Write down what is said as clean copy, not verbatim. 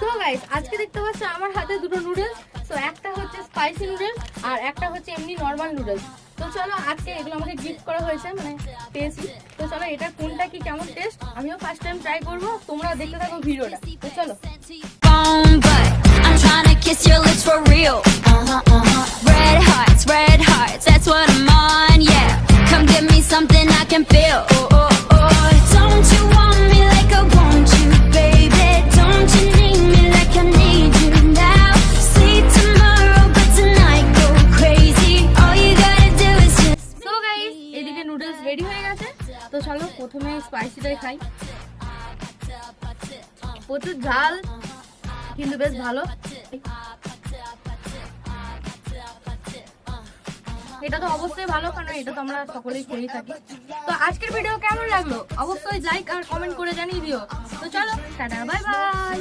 So guys, আজকে দেখতে পাচ্ছ আমার হাতে দুটো নুডলস। সো একটা হচ্ছে স্পাইসি নুডলস আর একটা হচ্ছে এমনি নরমাল নুডলস। তো চলো, আজকে এগুলো আমাকে গিফট করা হয়েছে, মানে পেয়েছি। তো চলো, এটা কোনটা কি কেমন টেস্ট আমিও ফার্স্ট টাইম ট্রাই করবো। তোমরা দেখতে থাকো ভিডিওটা। তো চলো। I'm trying to kiss your lips for real. Red hearts, that's what I'm on, yeah. Come give me something I can feel. Oh, oh, oh. Don't you want me like I want you, baby? Don't you need me like I need you now? Sleep tomorrow, but tonight go crazy. All you gotta do is just. So guys, এদিকে noodles ready হয়ে গেছে। তো চলো, প্রথমে স্পাইসিটাই খাই। প্রচুর ঝাল, কিন্তু বেশ ভালো। এটা তো অবশ্যই ভালো, কারণ এটা তো আমরা সকলেই খেয়েই থাকি। তো আজকের ভিডিও কেমন লাগলো অবশ্যই লাইক আর কমেন্ট করে জানিয়ে দিও। তো চলো, টাটা, বাই বাই।